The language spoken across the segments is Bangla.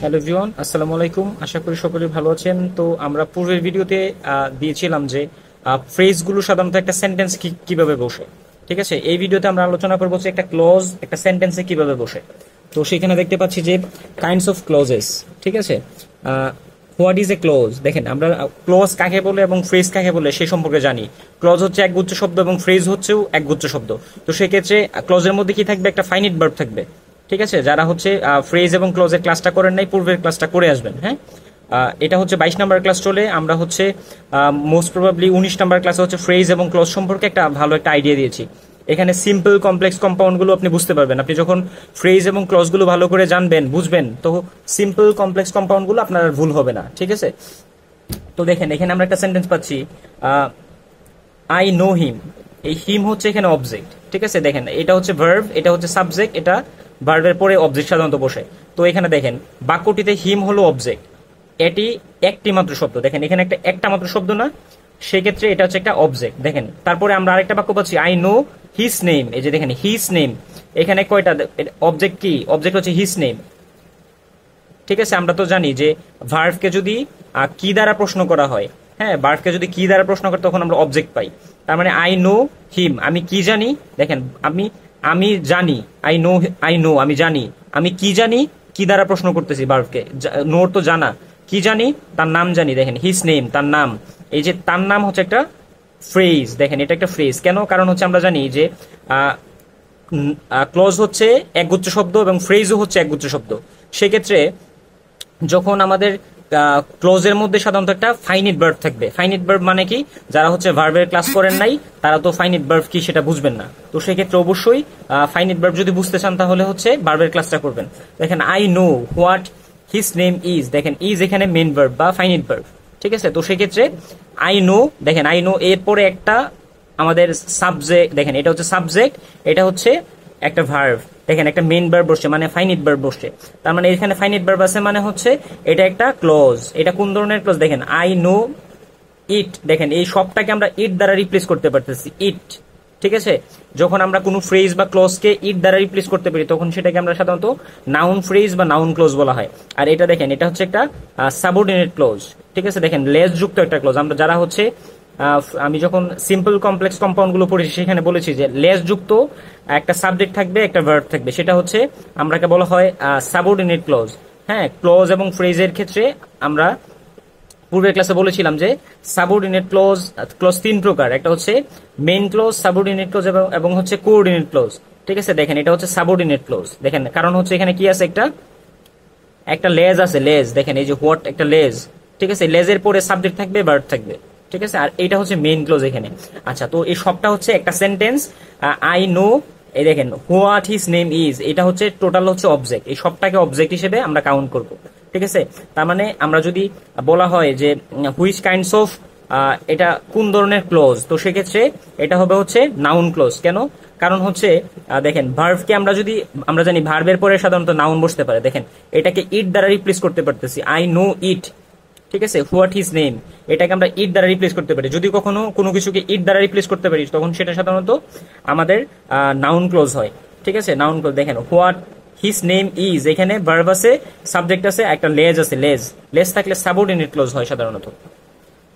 হ্যালো এভরিওয়ান, আসসালামু আলাইকুম। আশা করি সকলে ভালো আছেন। তো আমরা পূর্বের ভিডিওতে দিয়েছিলাম যে ফ্রেজগুলো সাধারণত একটা সেন্টেন্স কিভাবে বসে। ঠিক আছে, এই ভিডিওতে আমরা আলোচনা করবো যে একটা ক্লজ একটা সেন্টেন্সে কিভাবে বসে। তো সেখানে দেখতে পাচ্ছি যে কাইন্ডস অফ ক্লজেস। ঠিক আছে, হোয়াট ইজ এ ক্লজ। দেখেন, আমরা ক্লজ কাকে বলে এবং ফ্রেজ কাকে বলে সে সম্পর্কে জানি। ক্লজ হচ্ছে একগুচ্ছ শব্দ এবং ফ্রেজ হচ্ছেও একগুচ্ছ শব্দ। তো সেক্ষেত্রে ক্লজের মধ্যে কি থাকবে? একটা ফাইনিট ভার্ব থাকবে। ঠিক আছে, যারা হচ্ছে ফ্রেজ এবং ক্লজের ক্লাসটা করেন নাই, পূর্বের ক্লাসটা করে আসবেন। হ্যাঁ, এটা হচ্ছে 22 নাম্বার ক্লাস চলে। আমরা হচ্ছে মোস্ট প্রবাবলি 19 নাম্বার ক্লাসে হচ্ছে ফ্রেজ এবং ক্লজ সম্পর্কে একটা ভালো একটা আইডিয়া দিয়েছি। এখানে সিম্পল কমপ্লেক্স কম্পাউন্ডগুলো আপনি বুঝতে পারবেন। আপনি যখন ফ্রেজ এবং ক্লজগুলো ভালো করে জানবেন, বুঝবেন, তো সিম্পল কমপ্লেক্স কম্পাউন্ডগুলো আপনার ভুল হবে না। ঠিক আছে, তো দেখেন এখানে আমরা একটা সেন্টেন্স পাচ্ছি, আই নো হিম। এই হিম হচ্ছে এখানে অবজেক্ট। ঠিক আছে, দেখেন এটা হচ্ছে ভার্ব, এটা হচ্ছে সাবজেক্ট, এটা ভার্বের পরে অবজেক্ট সাধারণত বসে। তো এখানে দেখেন বাক্যটিতে হিম হলো অবজেক্ট, এটি একটি মাত্র শব্দ। দেখেন এখানে একটা মাত্র শব্দ না, সেক্ষেত্রে এটা হচ্ছে একটা অবজেক্ট। দেখেন তারপরে আমরা আরেকটা বাক্য পাচ্ছি, আই নো হিজ নেম। এই যে দেখেন হিজ নেম, এখানে কয়টা অবজেক্ট? কি অবজেক্ট? হচ্ছে হিজ নেম। ঠিক আছে, আমরা তো জানি যে ভার্বকে যদি কি দ্বারা প্রশ্ন করা হয়, হ্যাঁ, ভার্বকে যদি কি দ্বারা প্রশ্ন করে তখন আমরা অবজেক্ট পাই। তার মানে আই নো হিম, আমি কি জানি। দেখেন আমি আমি জানি, আই নো আমি জানি, আমি কি জানি, কি দ্বারা প্রশ্ন করতেছি ভার্বকে। নোর তো জানা, কি জানি, তার নাম জানি। দেখেন হিজ নেম, তার নাম। এই যে তার নাম হচ্ছে একটা ফ্রেজ। দেখেন এটা একটা ফ্রেজ। কেন? কারণ হচ্ছে আমরা জানি যে ক্লজ হচ্ছে একগুচ্ছ শব্দ এবং ফ্রেজও হচ্ছে একগুচ্ছ শব্দ। সেক্ষেত্রে যখন আমাদের ক্লোজের মধ্যে সাধারণত একটা ফাইনিট ভার্ব থাকবে। ফাইনিট ভার্ব মানে কি? যারা হচ্ছে ভার্বের ক্লাস করেন নাই তারা তো ফাইনিট ভার্ব কি সেটা বুঝবেন না। তো সেক্ষেত্রে অবশ্যই ফাইনিট ভার্ব যদি বুঝতে চান তাহলে হচ্ছে ভার্বের ক্লাসটা করবেন। দেখেন I know what his name is. দেখেন ইজ এখানে মেন ভার্ব বা ফাইনিট ভার্ব। ঠিক আছে, তো সেক্ষেত্রে আই নো, দেখেন আই নো এরপরে একটা আমাদের সাবজেক্ট। দেখেন এটা হচ্ছে সাবজেক্ট, এটা হচ্ছে একটা ভার্ব। দেখেন একটা মেইন ভার্ব বসছে মানে ফাইনিট ভার্ব বসছে। তার মানে এখানে ফাইনিট ভার্ব আছে মানে হচ্ছে এটা একটা ক্লজ। এটা কোন ধরনের ক্লজ? দেখেন আই নো ইট। দেখেন এই সবটাকে আমরা ইট দ্বারা রিপ্লেস করতে পারতেছি, ইট। ঠিক আছে, যখন আমরা কোনো ফ্রেজ বা ক্লজকে ইট দ্বারা রিপ্লেস করতে পারি তখন সেটাকে আমরা সাধারণত নাউন ফ্রেজ বা নাউন ক্লজ বলা হয়। আর এটা দেখেন এটা হচ্ছে একটা সাবঅর্ডিনেট ক্লজ। ঠিক আছে, দেখেন লেস যুক্ত একটা ক্লজ। আমরা যারা হচ্ছে আমি যখন সিম্পল কমপ্লেক্স কম্পাউন্ড গুলো পড়েছি সেখানে বলেছি যে লেস যুক্ত একটা সাবজেক্ট থাকবে, একটা ভার্ব থাকবে, সেটা হচ্ছে আমরাকে বলা হয় সাবঅর্ডিনেট ক্লজ। হ্যাঁ, ক্লজ এবং ফ্রেজের ক্ষেত্রে আমরা পূর্বের ক্লাসে বলেছিলাম যে সাবঅর্ডিনেট ক্লজ ক্লজ তিন প্রকার। একটা হচ্ছে মেইন ক্লজ, সাবঅর্ডিনেট ক্লজ এবং হচ্ছে কোঅর্ডিনেট ক্লজ। ঠিক আছে, দেখেন এটা হচ্ছে সাবঅর্ডিনেট ক্লজ। দেখেন কারণ হচ্ছে এখানে কি আছে? একটা লেজ আছে, লেজ। দেখেন এই যে হোয়াট, একটা লেজ। ঠিক আছে, লেজের পরে সাবজেক্ট থাকবে, ভার্ব থাকবে। ঠিক আছে, আর এটা হচ্ছে মেইন ক্লোজ এখানে। আচ্ছা, তো এই সবটা হচ্ছে একটা সেন্টেন্স। আই নো, এই দেখেন হোয়াট হিজ নেম ইজ, এটা হচ্ছে টোটাল হচ্ছে অবজেক্ট। এই সবটাকে অবজেক্ট হিসেবে আমরা কাউন্ট করব। ঠিক আছে, তার মানে আমরা যদি বলা হয় যে হুইচ কাইন্ডস অফ, এটা কোন ধরনের ক্লোজ, তো সেক্ষেত্রে এটা হবে হচ্ছে নাউন ক্লোজ। কেন? কারণ হচ্ছে দেখেন ভার্বকে আমরা জানি ভার্বের পরে সাধারণত নাউন বসতে পারে। দেখেন এটাকে ইট দ্বারা রিপ্লেস করতে পারতেছি, আই নো ইট। ঠিক আছে, হোয়াট হিজ নেম, এটাকে আমরা ইট দ্বারা রিপ্লেস করতে পারি। যদি কখনো কোনো কিছুকে ইট দ্বারা রিপ্লেস করতে পারি তখন সেটা সাধারণত আমাদের নাউন ক্লোজ হয়। ঠিক আছে, নাউন ক্লোজ। দেখেন হোয়াট হিজ নেম ইজ, এখানে ভার্ব আছে, সাবজেক্ট আছে, একটা লেজ আছে। লেজ লেজ থাকলে সাবঅর্ডিনেট ক্লোজ হয় সাধারণত।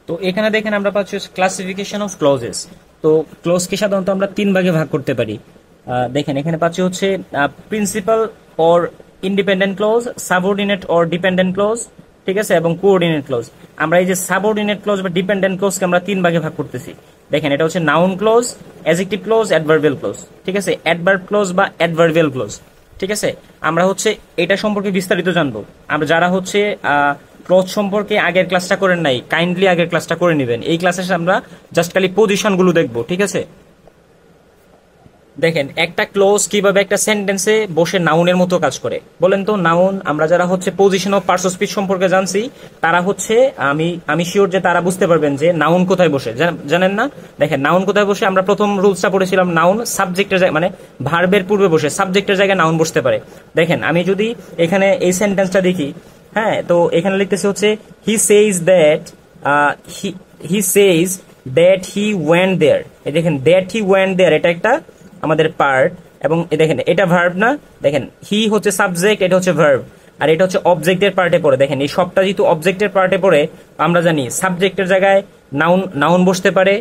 তো এখানে দেখেন আমরা পাচ্ছি ক্লাসিফিকেশন অফ ক্লজেস। তো ক্লজকে সাধারণত আমরা তিন ভাগে ভাগ করতে পারি। দেখেন এখানে পাচ্ছি হচ্ছে principal or independent clause, subordinate or dependent clause, ঠিক আছে, এবং কোঅর্ডিনেট ক্লজ। আমরা এই যে সাবঅর্ডিনেট ক্লজ বা ডিপেন্ডেন্ট ক্লজকে আমরা তিন ভাগে ভাগ করতেছি। দেখেন এটা হচ্ছে noun clause, adjective clause, adverbial clause. ঠিক আছে, অ্যাডভার্ব ক্লজ বা অ্যাডভার্বিয়াল ক্লজ। ঠিক আছে, আমরা হচ্ছে এটা সম্পর্কে বিস্তারিত জানবো। আমরা যারা হচ্ছে ক্লজ সম্পর্কে আগের ক্লাসটা করেন নাই, কাইন্ডলি আগের ক্লাসটা করে নেবেন। এই ক্লাসে আমরা জাস্ট খালি পজিশন গুলো দেখবো। ঠিক আছে, দেখেন একটা ক্লোজ কিভাবে একটা সেন্টেন্সে বসে নাউনের মতো কাজ করে বলেন তো। নাউন আমরা যারা হচ্ছে position of parts of speech সম্পর্কে জানছি তারা হচ্ছে আমি শিওর যে তারা বুঝতে পারবেন যে নাউন কোথায় বসে। জানেন না? দেখেন নাউন কোথায় বসে, আমরা প্রথম রুলসটা পড়েছিলাম, নাউন সাবজেক্টের জায়গায় মানে ভার্বের পূর্বে বসে, সাবজেক্টের জায়গায় নাউন বসতে পারে। দেখেন আমি যদি এখানে এই সেন্টেন্সটা দেখি, হ্যাঁ, তো এখানে লিখতেছে হচ্ছে he says that, he says that he went there. এই দেখেন দ্যাট হি ওয়েন্ট দেয়ার, এটা একটা আমাদের পার্ট এবং দেখেন এটা ভার্ব না। দেখেন হি হচ্ছে সাবজেক্ট, এটা হচ্ছে ভার্ব। আর এটা হচ্ছে অবজেক্টের পার্টে পড়ে। দেখেন এই সবটা যেহেতু অবজেক্টের পার্টে পড়ে, আমরা জানি সাবজেক্টের জায়গায় নাউন বসতে পারে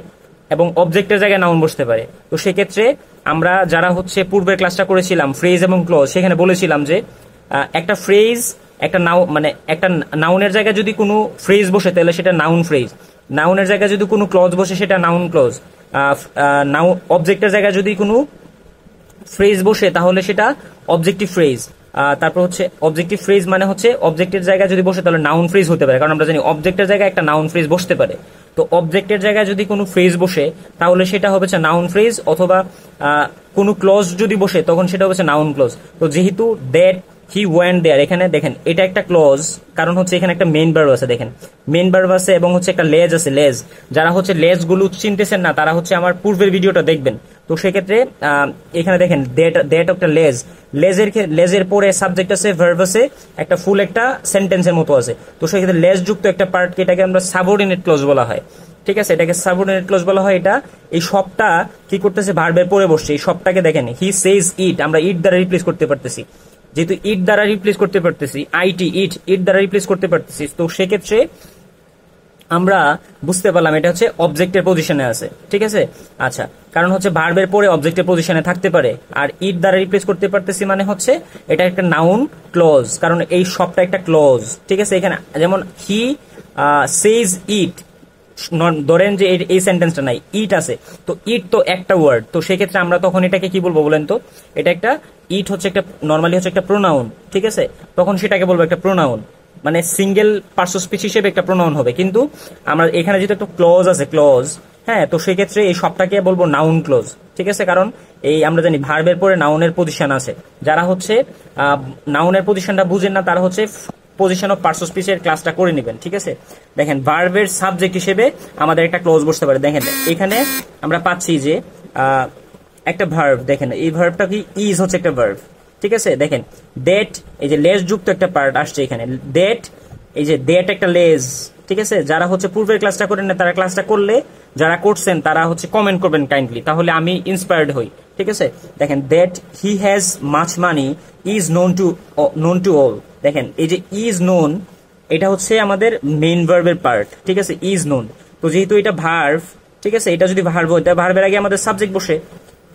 এবং অবজেক্টের জায়গায় নাউন বসতে পারে। তো সেক্ষেত্রে আমরা যারা হচ্ছে পূর্বের ক্লাসটা করেছিলাম ফ্রেজ এবং ক্লজ, সেখানে বলেছিলাম যে একটা ফ্রেজ একটা মানে একটা নাউনের জায়গায় যদি কোনো ফ্রেজ বসে তাহলে সেটা নাউন ফ্রেজ, নাউনের জায়গায় যদি কোনো ক্লজ বসে সেটা নাউন ক্লজ, অবজেক্টের জায়গায় যদি কোনো ফ্রেজ বসে তাহলে সেটা অবজেক্টিভ ফ্রেজ। তারপর হচ্ছে অবজেক্টিভ ফ্রেজ মানে হচ্ছে অবজেক্টের জায়গায় যদি বসে তাহলে নাউন ফ্রেজ হতে পারে, কারণ আমরা জানি অবজেক্টের জায়গায় একটা নাউন ফ্রেজ বসতে পারে। তো অবজেক্টের জায়গায় যদি কোনো ফ্রেজ বসে তাহলে সেটা হবে নাউন ফ্রেজ, অথবা কোনো ক্লজ যদি বসে তখন সেটা হবে নাউন ক্লজ। তো যেহেতু দ্যাট হি ওয়েন্ট দেয়ার, এখানে দেখেন এটা একটা ক্লজ, কারণ হচ্ছে এখানে একটা মেইন ভার্ব আছে, দেখেন মেইন ভার্ব আছে এবং হচ্ছে একটা লেজ আছে, লেজ। যারা হচ্ছে লেজ গুলো চিনতেছেন না তারা হচ্ছে আমার পূর্বের ভিডিওটা দেখবেন। তো সেক্ষেত্রে এখানে দেখেন দ্যাট একটা লেজ, লেজের পরে সাবজেক্ট আছে, ভার্ব আছে, একটা ফুল একটা সেন্টেন্সের মতো আছে। তো সেক্ষেত্রে লেজ যুক্ত একটা পার্টকে এটাকে আমরা সাবঅর্ডিনেট ক্লজ বলা হয়। ঠিক আছে, এটাকে সাবঅর্ডিনেট ক্লজ বলা হয়। এটা এই সবটা কি করতেছে, ভার্বের পরে বসছে। এই সবটাকে দেখেন হি সেজ ইট, আমরা ইট দ্বারা রিপ্লেস করতে পারতেছি, যেহেতু ইট দ্বারা রিপ্লেস করতে পারতেছি, আইটি ইট দ্বারা রিপ্লেস করতে পারতেছি। তো সেক্ষেত্রে আমরা বুঝতে পারলাম এটা হচ্ছে অবজেক্টের পজিশনে আছে। ঠিক আছে, আচ্ছা, কারণ হচ্ছে ভার্বের পরে অবজেক্টের পজিশনে থাকতে পারে, আর ইট দ্বারা রিপ্লেস করতে পারতেছি মানে হচ্ছে এটা একটা নাউন ক্লজ, কারণ এই সবটা একটা ক্লজ। ঠিক আছে, এখানে যেমন হি সেজ ইট, ধরেন যে এই সেন্টেন্সটা নাই, ইট আছে, তো ইট তো একটা ওয়ার্ড, তো সেক্ষেত্রে আমরা তখন এটাকে কি বলবো বলেন তো? এটা একটা ইট হচ্ছে একটা নর্মালি হচ্ছে একটা প্রোনাউন। ঠিক আছে, তখন সেটাকে বলবো একটা প্রোনাউন, মানে সিঙ্গেল পার্সন স্পিচ হিসেবে একটা প্রোনাউন হবে। কিন্তু আমরা এখানে যেহেতু একটা ক্লজ আছে, ক্লজ, হ্যাঁ, তো সেক্ষেত্রে এই সবটাকে বলবো নাউন ক্লজ। ঠিক আছে, কারণ এই আমরা জানি ভার্বের পরে নাউনের পজিশন আছে। যারা হচ্ছে নাউনের পজিশনটা বুঝেন না তারা হচ্ছে পজিশন অফ পার্সন স্পিচের ক্লাসটা করে নেবেন। ঠিক আছে, দেখেন ভার্বের সাবজেক্ট হিসেবে আমাদের একটা ক্লজ বসতে পারে। দেখেন এখানে আমরা পাচ্ছি যে একটা ভার্ব, দেখেন এই ভার্বটা কি, ইজ হচ্ছে একটা ভার্ব। ঠিক আছে, দেখেন দ্যাট, এই যে লেজ যুক্ত একটা পার্ট আসছে এখানে, দ্যাট, এই যে দ্যাট একটা লেজ। ঠিক আছে, যারা হচ্ছে পূর্বের ক্লাসটা করেন না তারা ক্লাসটা করলে, যারা করছেন তারা হচ্ছে কমেন্ট করবেন কাইন্ডলি, তাহলে আমি ইন্সপায়ার্ড হই। ঠিক আছে, দেখেন that he has much money is known to all. দেখেন এই যে ইজ নোন, এটা হচ্ছে আমাদের মেইন ভার্বের পার্ট। ঠিক আছে, ইজ নোন, তো যেহেতু এটা ভার্ব, ঠিক আছে, এটা যদি ভার্ব হয় তাহলে ভার্বের আগে আমাদের সাবজেক্ট বসে।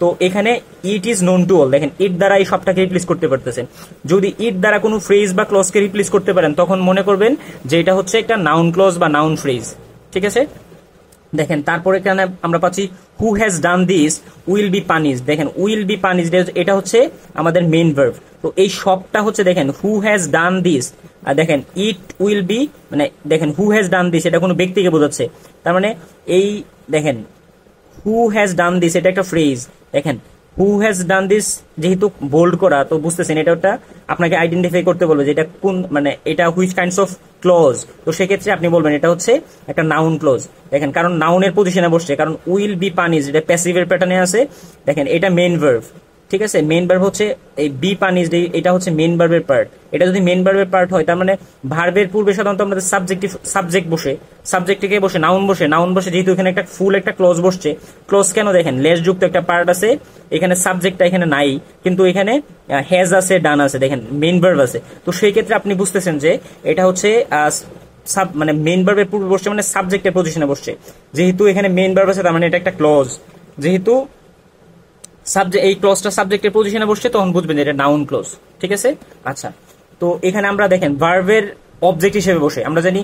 তো এখানে it is known to all, দেখেন ইট দ্বারা এই সবটাকে রিপ্লেস করতে পারতেছেন। যদি ইট দ্বারা কোনো ফ্রেজ বা ক্লজকে রিপ্লেস করতে পারেন তখন মনে করবেন যে এটা হচ্ছে একটা নাউন ক্লজ বা নাউন ফ্রেজ। ঠিক আছে, দেখেন তারপরে এখানে আমরা পাচ্ছি who has done this will be punished. দেখেন উইল বি পানিশড, এটা হচ্ছে আমাদের মেইন ভার্ব। তো এই সবটা হচ্ছে দেখেন হু হ্যাজ ডান দিস, আর দেখেন ইট উইল বি, মানে দেখেন হু হ্যাজ ডান দিস এটা কোনো ব্যক্তিকে বোঝাচ্ছে। তার মানে এই দেখেন হু হ্যাজ ডান দিস এটা একটা ফ্রেজ। দেখেন হু হ্যাজ ডান দিস যেহেতু বোল্ড করা, তো বুঝতেছেন এটা ওটা আপনাকে আইডেন্টিফাই করতে বলবে যে এটা কোন, মানে এটা হুইচ কাইন্ডস অফ ক্লজ। তো সেক্ষেত্রে আপনি বলবেন এটা হচ্ছে একটা নাউন ক্লজ। দেখেন কারণ নাউনের পজিশনে বসছে, কারণ উইল বি পানিশড এটা প্যাসিভের প্যাটার্নে আছে। দেখেন এটা মেইন ভার্ব। ঠিক আছে, মেইন ভার্ব হচ্ছে এই বি পানিশড, এটা হচ্ছে মেইন ভার্বের পার্ট। এটা যদি মেইন ভার্বের পার্ট হয় তার মানে ভার্বের পূর্বে সাধারণত আমাদের সাবজেক্ট বসে, সাবজেক্ট থেকে বসে নাউন বসে, যেহেতু এখানে একটা ফুল একটা ক্লজ বসছে। ক্লজ কেন, দেখেন লেস যুক্ত একটা পার্ট আছে, এখানে সাবজেক্টটা এখানে নাই, কিন্তু এখানে হ্যাজ আছে, ডান আছে, দেখেন মেইন ভার্ব আছে। তো সেই ক্ষেত্রে আপনি বুঝতেছেন যে এটা হচ্ছে মানে মেইন ভার্বের পূর্বে বসছে, মানে সাবজেক্টের পজিশনে বসছে। যেহেতু এখানে মেইন ভার্ব আছে তার মানে এটা একটা ক্লজ। যেহেতু এই ক্লজটা সাবজেক্টের পজিশনে বসছে তখন বুঝবেন এটা নাউন ক্লজ। ঠিক আছে, আচ্ছা, তো এখানে আমরা দেখেন ভার্বের অবজেক্ট হিসেবে বসে, আমরা জানি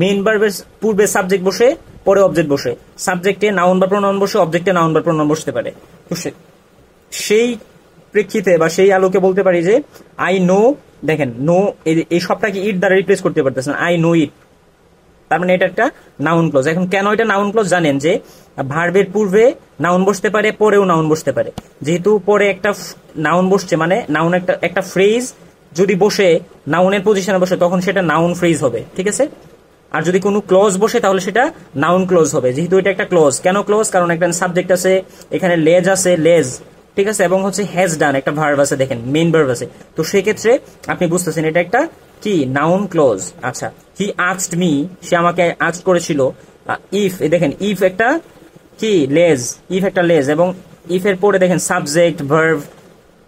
মেইন ভার্বের পূর্বে সাবজেক্ট বসে, পরে অবজেক্ট বসে, সাবজেক্টে নাউন বা প্রোনাউন বসে, অবজেক্টে নাউন বা প্রোনাউন বসতে পারে। তো সেই প্রেক্ষিতে বা সেই আলোকে বলতে পারি যে আই নো, দেখেন নো এই সবটাকে ইট দ্বারা রিপ্লেস করতে পারতেছেন, আই নো ইট, তার মানে এটা একটা নাউন ক্লজ। এখন কেন এটা নাউন ক্লজ জানেন যে ভার্বের পূর্বে নাউন বসতে পারে, পরেও নাউন বসতে পারে। যেহেতু পরে একটা নাউন বসছে মানে নাউন একটা ফ্রেজ যদি বসে নাউনের পজিশনে বসে তখন সেটা নাউন ফ্রেজ হবে। ঠিক আছে, আর যদি কোনো ক্লজ বসে তাহলে সেটা নাউন ক্লজ হবে। যেহেতু এটা একটা ক্লজ, কেন ক্লজ, কারণ একটা সাবজেক্ট আছে, এখানে লেজ আছে, লেজ, ঠিক আছে, এবং হচ্ছে হ্যাজ ডান একটা ভার্ব আছে, দেখেন মেইন ভার্ব আছে। তো সেই ক্ষেত্রে আপনি বুঝতেছেন এটা একটা কি নাউন ক্লজ। আচ্ছা, হি আস্কড মি, সে আমাকে আস্ক করেছিল। ইফ, দেখেন ইফ একটা কি লেজ, ইফ একটা লেজ, এবং ইফ এর পরে দেখেন সাবজেক্ট ভার্ব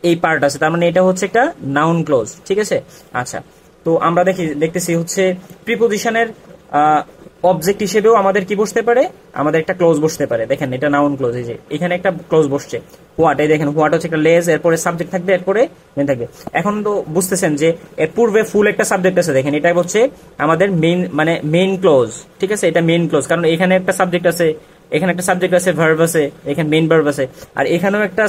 এই পার্ট আছে, তার মানে এটা হচ্ছে একটা নাউন ক্লজ। ঠিক আছে, আচ্ছা, তো আমরা দেখতেছি হচ্ছে প্রিপোজিশনের অবজেক্ট হিসেবেও আমাদের কি বসতে পারে, আমাদের একটা ক্লোজ বসতে পারে। দেখেন এটা নাউন ক্লোজ, এই যে এখানে একটা ক্লোজ বসছে হোয়াট, এই দেখেন হোয়াট হচ্ছে একটা লেজ, এরপরে সাবজেক্ট থাকবে, এরপরে মেন থাকবে। এখন তো বুঝতেছেন যে এর পূর্বে ফুল একটা সাবজেক্ট আছে, দেখেন এটা হচ্ছে আমাদের মেইন মানে মেইন ক্লোজ, ঠিক আছে, এটা মেইন ক্লোজ, কারণ এখানে একটা সাবজেক্ট আছে, এখানে একটা সাবজেক্ট আছে, ভার্ব আছে, এখানে মেইন ভার্ব আছে, আর এখানেও একটা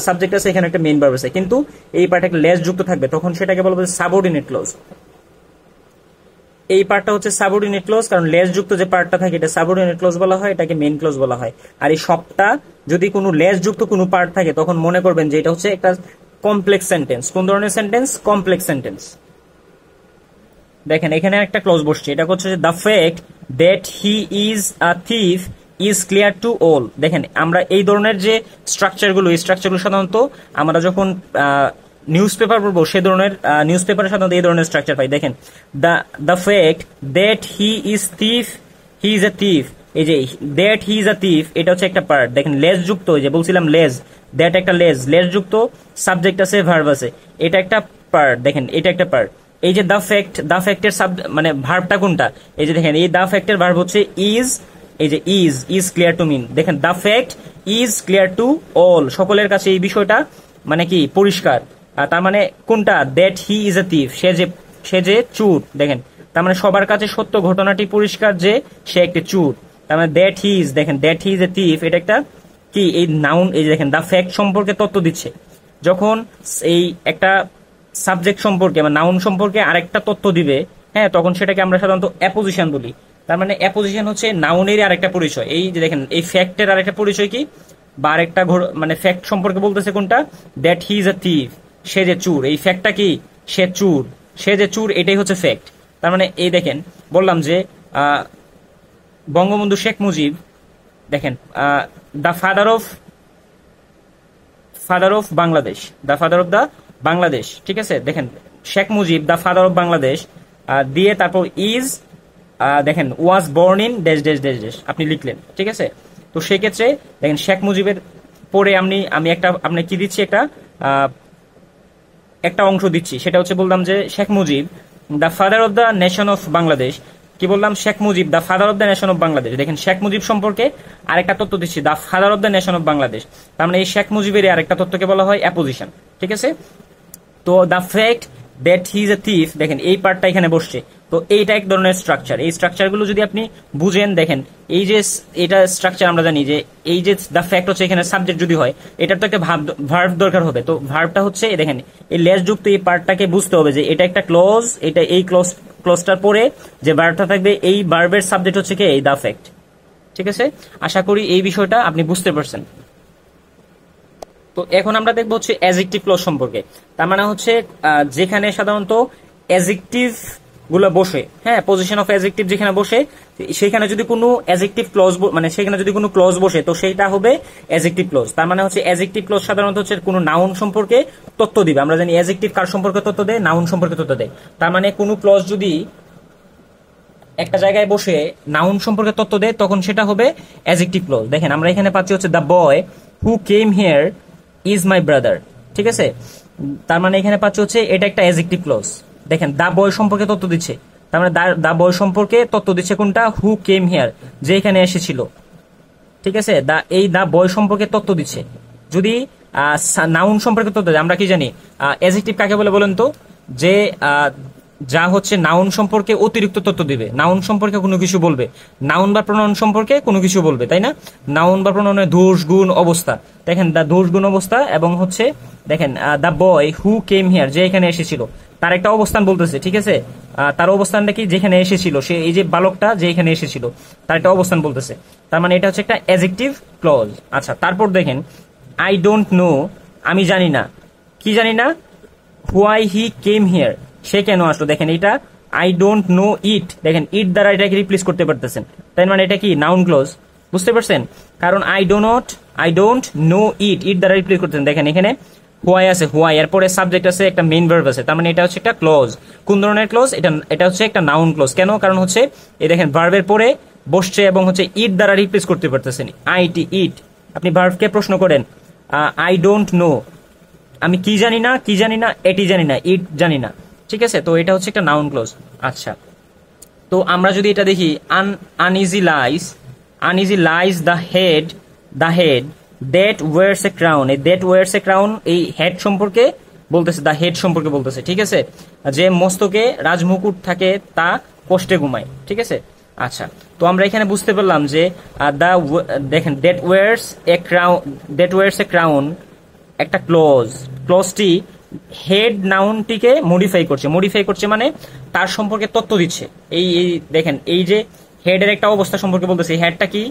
সাবজেক্ট আছে, এখানে একটা মেইন ভার্ব আছে, কিন্তু এই পার্টে একটা লেজ যুক্ত থাকবে, তখন সেটাকে বলবো সাবঅর্ডিনেট ক্লোজ। এই পার্টটা হচ্ছে সাবঅর্ডিনেট ক্লোজ, কারণ লেজ যুক্ত যে পার্টটা থাকে এটা সাবঅর্ডিনেট ক্লোজ বলা হয়, এটাকে মেইন ক্লোজ বলা হয়। আর এই সবটা যদি কোনো লেজ যুক্ত কোনো পার্ট থাকে তখন মনে করবেন যে এটা হচ্ছে একটা কমপ্লেক্স সেন্টেন্স। কোন ধরনের সেন্টেন্স? Complex sentence. দেখেন এখানে একটা ক্লোজ বসছে, এটা হচ্ছে the fact that he is a thief is clear to all. দেখেন আমরা এই ধরনের যে স্ট্রাকচারগুলো, এই স্ট্রাকচারগুলো সাধারণত আমরা যখন নিউজ পেপার পড়বো সে ধরনের নিউজ পেপারে সাধারণত এই ধরনের স্ট্রাকচার পাই। দেখেন the fact that he is thief, he is a thief, এই যে that he is a thief এটা হচ্ছে একটা পার্ট। দেখেন লেজ যুক্ত, এই যে বলছিলাম লেজ, দ্যাট একটা লেজ, লেজ যুক্ত সাবজেক্ট আছে, ভার্ব আছে, এটা একটা পার্ট। দেখেন এটা একটা পার্ট। এই যে দ্য ফ্যাক্টের মানে ভার্বটা কোনটা? এই যে দেখেন এই দ্য ফ্যাক্টের ভার্ব হচ্ছে ইজ, এই যে ইজ ক্লিয়ার টু মিন। দেখেন the fact is clear to all, সকলের কাছে এই বিষয়টা মানে কি পরিষ্কার। তার মানে কোনটা? That he is a thief, সে যে চুর। দেখেন তার মানে সবার কাছে সত্য ঘটনাটি পরিষ্কার যে সে একটি চুর। তার মানে দ্যাট হি ইজ, দেখেন that he is a thief এটা একটা কি, এই নাউন। এই যে দেখেন দ্য ফ্যাক্ট সম্পর্কে তথ্য দিচ্ছে। যখন এই একটা সাবজেক্ট সম্পর্কে বা নাউন সম্পর্কে আরেকটা তথ্য দিবে, হ্যাঁ, তখন সেটাকে আমরা সাধারণত অ্যাপোজিশন বলি। তার মানে অ্যাপোজিশন হচ্ছে নাউনের আরেকটা পরিচয়। এই যে দেখেন এই ফ্যাক্টের আরেকটা পরিচয় কি, বা আরেকটা মানে ফ্যাক্ট সম্পর্কে বলতেছে কোনটা? That he is a thief, সে যে চুর। এই ফ্যাক্টটা কি? সে চুর, সে যে চুর, এটাই হচ্ছে ফ্যাক্ট। তার মানে এই দেখেন বললাম যে বঙ্গবন্ধু শেখ মুজিব, দেখেন the father of Bangladesh, the father of the Bangladesh, ঠিক আছে। দেখেন Sheikh Mujib the father of Bangladesh দিয়ে তারপর ইজ, দেখেন was born in dash dash dash dash আপনি লিখলেন, ঠিক আছে। তো সেই ক্ষেত্রে দেখেন শেখ মুজিবের পরে আমি একটা আপনি কি দিচ্ছি, একটা অংশ দিচ্ছি, সেটা হচ্ছে বললাম যে Sheikh Mujib the father of the nation of Bangladesh. কি বললাম? Sheikh Mujib the father of the nation of Bangladesh. দেখেন শেখ মুজিব সম্পর্কে আরেকটা তথ্য দিচ্ছি, the father of the nation of Bangladesh. তার মানে এই শেখ মুজিবের আরেকটা তথ্যকে বলা হয় অ্যাপোজিশন, ঠিক আছে। তো the fact that he is a thief, দেখেন এই পার্টটা এখানে বসছে। তো এইটা এক ধরনের স্ট্রাকচার। এই স্ট্রাকচারগুলো যদি আপনি বুঝেন, দেখেন এই যে এটা স্ট্রাকচার আমরা জানি যে এই যে দ্য ফ্যাক্ট হচ্ছে এখানে সাবজেক্ট যদি হয়, এটার তো একটা ভার্ব দরকার হবে। তো ভার্বটা হচ্ছে দেখেন এই লেস যুক্ত এই পার্টটাকে বুঝতে হবে যে এটা একটা ক্লোজ, এটা এই ক্লোজটার পরে যে ভার্বটা থাকবে, এই ভার্বের সাবজেক্ট হচ্ছে কি? এই দ্য ফ্যাক্ট, ঠিক আছে। আশা করি এই বিষয়টা আপনি বুঝতে পারছেন। তো এখন আমরা দেখবো হচ্ছে অ্যাডজেক্টিভ ক্লজ সম্পর্কে। তার মানে হচ্ছে যেখানে সাধারণত অ্যাডজেক্টিভ গুলো বসে, হ্যাঁ, পজিশন অফ অ্যাডজেক্টিভ যেখানে বসে, সেখানে যদি কোনো অ্যাডজেক্টিভ ক্লজ মানে সেখানে যদি কোনো ক্লজ বসে, তো সেইটা হবে অ্যাডজেক্টিভ ক্লজ। তার মানে হচ্ছে অ্যাডজেক্টিভ ক্লজ সাধারণত হচ্ছে কোনো নাউন সম্পর্কে তথ্য দিবে। আমরা জানি অ্যাডজেক্টিভ কার সম্পর্কে তথ্য দেয়? নাউন সম্পর্কে তথ্য দেয়। তার মানে কোনো ক্লজ যদি একটা জায়গায় বসে নাউন সম্পর্কে তথ্য দেয়, তখন সেটা হবে অ্যাডজেক্টিভ ক্লজ। দেখেন আমরা এখানে পাচ্ছি হচ্ছে the boy who came here is my brother, ঠিক আছে। তার মানে এখানে পাচ্ছি হচ্ছে এটা একটা অ্যাডজেক্টিভ ক্লজ। দেখেন দা বয় সম্পর্কে তথ্য দিচ্ছে, তার মানে দা বয় সম্পর্কে তথ্য দিচ্ছে কোনটা? হু কেম হিয়ার, যে এখানে এসেছিল, ঠিক আছে। দা বয় সম্পর্কে তথ্য দিচ্ছে। যদি নাউন সম্পর্কে তথ্য দেয়, আমরা কি জানি অ্যাডজেক্টিভ কাকে বলে বলেন তো? যে যা হচ্ছে নাউন সম্পর্কে অতিরিক্ত তথ্য দিবে, নাউন সম্পর্কে কোনো কিছু বলবে, নাউন বা প্রোনাউন সম্পর্কে কোনো কিছু বলবে, তাই না? নাউন বা প্রোনাউনের দোষ গুণ অবস্থা, দেখেন দা দোষ গুণ অবস্থা, এবং হচ্ছে দেখেন দা বয় হু কেম হিয়ার, যে এখানে এসেছিল, তার একটা অবস্থান বলতেছে, ঠিক আছে। তার অবস্থানটা কি? যেখানে এসেছিল, সে এই যে বালকটা যে এখানে এসেছিল তার একটা অবস্থান বলতেছে। তার মানে এটা হচ্ছে একটা অ্যাডজেক্টিভ ক্লজ। আচ্ছা, তারপর দেখেন আই ডোন্ট নো, আমি জানি না। কি জানি না? হোয়াই হি কেম হিয়ার, সে কেন আসলো। দেখেন এটা আই ডোন্ট নো ইট, দেখেন ইট দ্বারা এটাকে রিপ্লেস করতে পারতেছেন, তাই মানে এটা কি? নাউন ক্লজ, বুঝতে পারছেন? কারণ আই ডোন্ট নো ইট দ্বারা রিপ্লেস করতেছেন। দেখেন এখানে হোয়াই আছে, হোয়াই এরপরে সাবজেক্ট আছে, একটা মেইন ভার্ব আছে, তার মানে এটা হচ্ছে একটা ক্লজ। কোন ধরনের ক্লজ? এটা হচ্ছে একটা নাউন ক্লজ। কেন? কারণ হচ্ছে এই দেখেন ভার্বের পরে বসছে এবং হচ্ছে ইট দ্বারা রিপ্লেস করতে পারতেছেন, ইট। আপনি ভার্বকে প্রশ্ন করেন আই ডোন্ট নো, আমি কি জানি না, এটি জানি না, ইট জানি না, ঠিক আছে, তো এটা হচ্ছে একটা নাউন ক্লোজ। আচ্ছা, তো আমরা যদি এটা দেখি, uneasy lies the head that wears a crown, এই দ্যাট ওয়ার্স এ ক্রাউন এই হেড সম্পর্কে বলতেছে, দ্য হেড সম্পর্কে বলতেছে, ঠিক আছে, যে মস্তকে রাজমুকুট থাকে তা কষ্টে ঘুমায়, ঠিক আছে। আচ্ছা, তো আমরা এখানে বুঝতে পারলাম যে দেখেন দ্যাট ওয়ার্স এ ক্রাউন একটা ক্লজটি হেড নাউনটিকে মডিফাই করছে মানে তার সম্পর্কে তথ্য দিচ্ছে। এই এই দেখেন, এই যে হেডের একটা অবস্থা সম্পর্কে বলতেছে, হেডটা কি,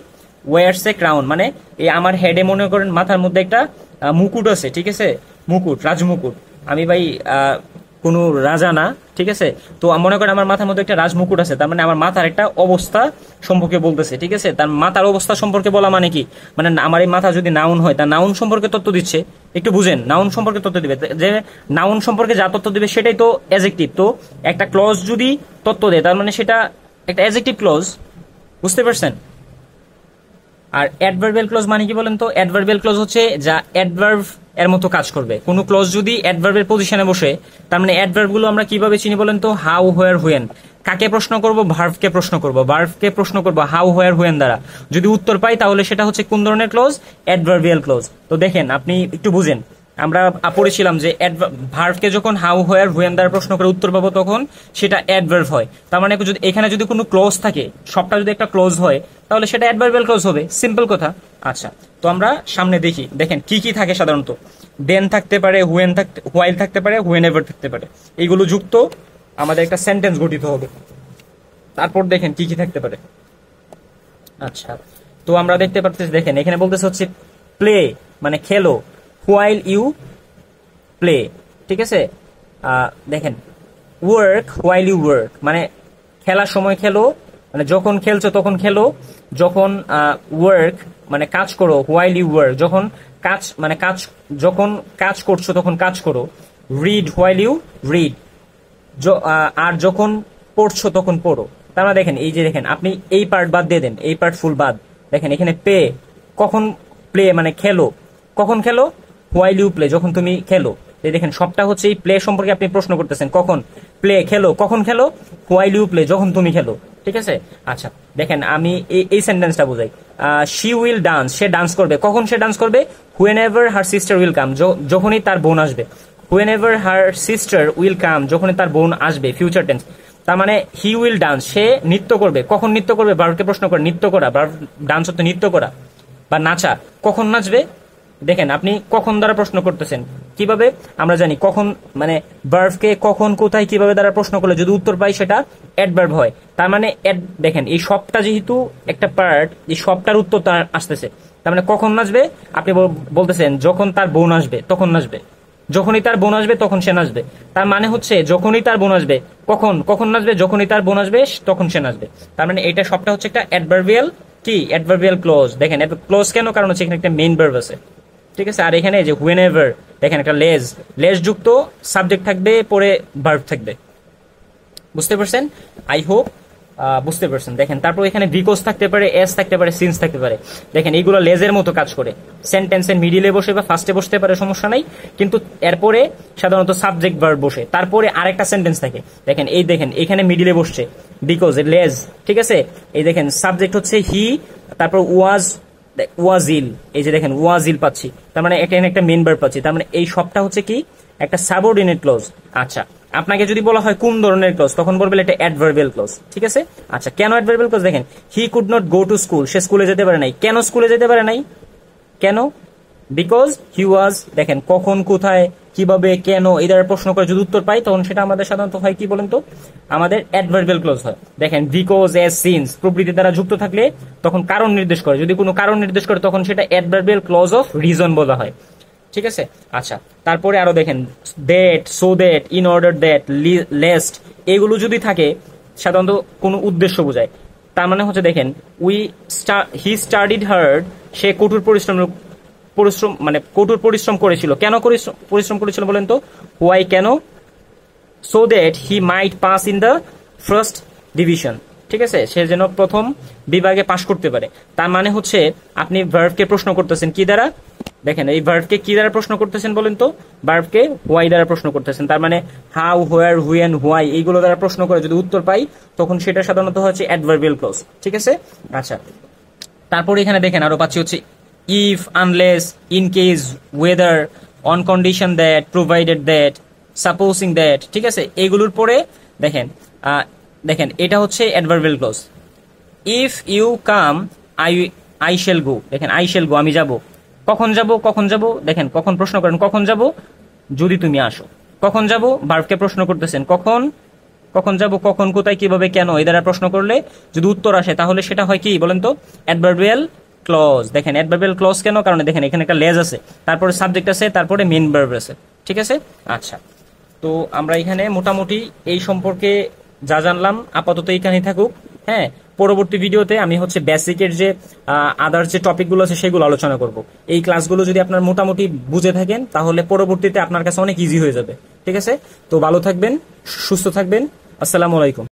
ওয়ার্স এ ক্রাউন মানে এই আমার হেডে মনে করেন মাথার মধ্যে একটা মুকুট আছে, ঠিক আছে, মুকুট, রাজমুকুট, আমি ভাই কোনো রাজা না, ঠিক আছে, তো মনে করেন আমার মাথার মধ্যে একটা রাজমুকুট আছে, তার মানে আমার মাথার একটা অবস্থা সম্পর্কে বলতেছে, ঠিক আছে। তার মাথার অবস্থা সম্পর্কে বলা মানে কি, মানে আমার এই মাথা যদি নাউন হয়, তার নাউন সম্পর্কে তথ্য দিচ্ছে। একটু বুঝেন, নাউন সম্পর্কে তথ্য দিবে, যে নাউন সম্পর্কে যা তথ্য দিবে সেটাই তো অ্যাডজেক্টিভ। তো একটা ক্লজ যদি তথ্য দেয় তার মানে সেটা একটা অ্যাডজেক্টিভ ক্লজ, বুঝতে পারছেন। আর অ্যাডভার্বিয়াল ক্লজ মানে কি বলেন তো? অ্যাডভার্বিয়াল ক্লজ হচ্ছে যা অ্যাডভার্ব এর মতো কাজ করবে। কোনো ক্লজ যদি অ্যাডভার্বের পজিশনে বসে, তার মানে অ্যাডভার্ব গুলো আমরা কিভাবে চিনি বলেন তো? How, where, when. কাকে প্রশ্ন করব? ভার্বকে প্রশ্ন করব। ভার্বকে প্রশ্ন করব হাউ, হোয়ার, হুয়েন দ্বারা। যদি উত্তর পাই তাহলে সেটা হচ্ছে কোন ধরনের ক্লজ? Adverbial clause. তো দেখেন, আপনি একটু বুঝেন, আমরা পড়েছিলাম যে ভার্বকে যখন হাউ, হোয়ার, হুয়েন দ্বারা প্রশ্ন করে উত্তর পাবো তখন সেটা অ্যাডভার্ব হয়। তার মানে এখানে যদি কোনো ক্লজ থাকে, সবটা যদি একটা ক্লজ হয় তাহলে সেটা অ্যাডভার্বিয়াল ক্লজ হবে, সিম্পল কথা। আচ্ছা, তো আমরা সামনে দেখি, দেখেন কি কি থাকে সাধারণত। দেন থাকতে পারে, হোয়াইল থাকতে পারে, হুয়েন এভার থাকতে পারে। এইগুলো যুক্ত আমাদের একটা সেন্টেন্স গঠিত হবে। তারপর দেখেন কি কি থাকতে পারে। আচ্ছা, তো আমরা দেখতে পাচ্ছি, দেখেন এখানে বলতেছে হচ্ছে প্লে মানে খেলো, হোয়াইল ইউ প্লে, ঠিক আছে। দেখেন ওয়ার্ক, হোয়াইল ইউ ওয়ার্ক মানে খেলার সময় খেলো, মানে যখন খেলছো তখন খেলো। যখন ওয়ার্ক মানে কাজ করো, হোয়াইল ইউ ওয়ার্ক যখন কাজ মানে যখন কাজ করছো তখন কাজ করো। Read, while you read. আর যখন পড়ছো তখন পড়ো। তার মানে দেখেন, এই যে দেখেন, আপনি এই পার্ট বাদ দিয়ে দেন, এই পার্ট ফুল বাদ। দেখেন এখানে কখন প্লে মানে খেলো, কখন খেলো? হোয়াইল ইউ প্লে, যখন তুমি খেলো। দেখেন সবটা হচ্ছে এই প্লে সম্পর্কে আপনি প্রশ্ন করতেছেন, কখন প্লে খেলো, কখন খেলো? হোয়াইল ইউ প্লে, যখন তুমি খেলো, ঠিক আছে। আচ্ছা, দেখেন আমি এই সেন্টেন্সটা বোঝাই। শি উইল ডান্স, সে ডান্স করবে, কখন সে ডান্স করবে? Whenever her sister will come, যখনই তার বোন আসবে। Whenever her sister will come, যখনই তার বোন আসবে, ফিউচার টেন্স। তার মানে হি উইল ডান্স, সে নৃত্য করবে, কখন নৃত্য করবে? ভার্বকে প্রশ্ন করে, নৃত্য করা, ডান্স হচ্ছে নৃত্য করা বা নাচা। কখন নাচবে? দেখেন আপনি কখন দ্বারা প্রশ্ন করতেছেন, কিভাবে আমরা জানি কখন মানে ভার্বকে কখন, কোথায়, কিভাবে দ্বারা প্রশ্ন করলে যদি উত্তর পাই সেটা অ্যাডভার্ব হয়। তার মানে দেখেন এই সবটা যেহেতু একটা পার্ট, এই সবটার উত্তর তার আসতেছে। তার মানে কখন নাচবে? আপনি বলতেছেন যখন তার বোন আসবে তখন নাচবে, যখনই তার বোন আসবে তখন সে নাচবে। তার মানে হচ্ছে যখনই তার বোন আসবে, কখন নাচবে? যখনই তার বোন আসবে তখন সে নাচবে। তার মানে এটা সবটা হচ্ছে একটা অ্যাডভার্বিয়াল কি, অ্যাডভার্বিয়াল ক্লজ। দেখেন ক্লজ কেন? কারণ হচ্ছে এখানে একটা মেইন ভার্ব আছে, ঠিক আছে। আর এখানে যে হুয়েন এভার, দেখেন একটা লেজ যুক্ত সাবজেক্ট থাকবে, পরে ভার্ব থাকবে, বুঝতে পারছেন? আই হোপ বুঝতে পারছেন। দেখেন তারপর এখানে বিকজ থাকতে পারে, এস থাকতে পারে, সিন্স থাকতে পারে। দেখেন এইগুলো লেজের মতো কাজ করে, সেন্টেন্সের মিডিলে বসে বা ফার্স্টে বসতে পারে, সমস্যা নাই, কিন্তু এরপরে সাধারণত সাবজেক্ট ভার্ব বসে, তারপরে আরেকটা সেন্টেন্স থাকে। দেখেন এখানে মিডিলে বসছে বিকজ, লেজ, ঠিক আছে। এই দেখেন সাবজেক্ট হচ্ছে হি, তারপর ওয়াজিল, এই যে দেখেন ওয়াজিল পাচ্ছি, তার মানে এখানে একটা মেইন ভার্ব পাচ্ছি। তার মানে এই সবটা হচ্ছে কি, একটা সাবঅর্ডিনেট ক্লজ। আচ্ছা, আপনাকে যদি বলা হয় কোন ধরনের ক্লজ, তখন বলবেন এটা অ্যাডভার্বিয়াল ক্লজ, ঠিক আছে। আচ্ছা, কেন অ্যাডভার্বিয়াল ক্লজ? দেখেন he could not go to school, সে স্কুলে যেতে পারে নাই। কেন স্কুলে যেতে পারে নাই? কেন? বিকজ হি ওয়াজ। দেখেন কখন, কোথায়, কিভাবে, কেন এই দ্বারা প্রশ্ন করে যদি উত্তর পাই তখন সেটা আমাদের সাধারণত হয় কি বলেন তো? আমাদের অ্যাডভার্বিয়াল ক্লজ হয়। দেখেন বিকজ, এজ, সিন্স প্রভৃতি দ্বারা যুক্ত থাকলে তখন কারণ নির্দেশ করে, যদি কোনো কারণ নির্দেশ করে তখন সেটা অ্যাডভার্বিয়াল ক্লজ অফ রিজন বলা হয়, ঠিক আছে। আচ্ছা, তারপরে আরো দেখেন that, so that, in order that, lest, এগুলো যদি থাকে সাধারণত কোনো উদ্দেশ্য বোঝায়। তার মানে হচ্ছে দেখেন হি স্টাডিড হার্ড, সে কঠোর পরিশ্রম করেছিল। কেন পরিশ্রম করেছিল বলেন তো? হোয়াই, কেন? So that he might pass in the first division, ঠিক আছে, সে যেন প্রথম বিভাগে পাশ করতে পারে। তার মানে হচ্ছে আপনি ভার্বকে প্রশ্ন করতেছেন কি দ্বারা? দেখেন এই ভার্বকে কি দ্বারা প্রশ্ন করতেছেন বলেন তো? ভার্বকে হোয়াই দ্বারা প্রশ্ন করতেছেন। তার মানে হাউ, হোয়ার, হুয়েন, হোয়াই এইগুলো দ্বারা প্রশ্ন করে যদি উত্তর পাই তখন সেটা সাধারণত হচ্ছে অ্যাডভার্বিয়াল ক্লজ। ঠিক আছে, আচ্ছা। তারপরে এখানে দেখেন আরো পাচ্ছি হচ্ছে if, unless, in case, whether, on condition that, provided that, supposing that. ঠিক আছে, এগুলোর পরে দেখেন দেখেন এটা হচ্ছে adverbial clause. If you come, I I shall go. দেখেন আই শ্যাল গো, আমি যাব। কখন যাব? কখন যাব? দেখেন কখন প্রশ্ন করেন, কখন যাব? যদি তুমি আসো। কখন যাব? ভার্বকে প্রশ্ন করতেছেন কখন, কখন যাব, কখন, কোথায়, কিভাবে, কেন এই দ্বারা প্রশ্ন করলে যদি উত্তর আসে তাহলে সেটা হয় কি বলেন তো? Adverbial clause. দেখেন অ্যাডভার্বিয়াল ক্লজ কেন? কারণ দেখেন এখানে একটা লেজ আছে, তারপরে সাবজেক্ট আছে, তারপরে মেইন ভার্ব আছে। ঠিক আছে, আচ্ছা। তো আমরা এখানে মোটামুটি এই সম্পর্কে যা জানলাম আপাতত এইখানে থাকুক। হ্যাঁ, পরবর্তী ভিডিওতে আমি হচ্ছে বেসিকের যে আদার যে টপিকগুলো আছে সেগুলো আলোচনা করব। এই ক্লাসগুলো যদি আপনার মোটামুটি বুঝে থাকেন তাহলে পরবর্তীতে আপনার কাছে অনেক ইজি হয়ে যাবে। ঠিক আছে, তো ভালো থাকবেন, সুস্থ থাকবেন। আসসালামু আলাইকুম।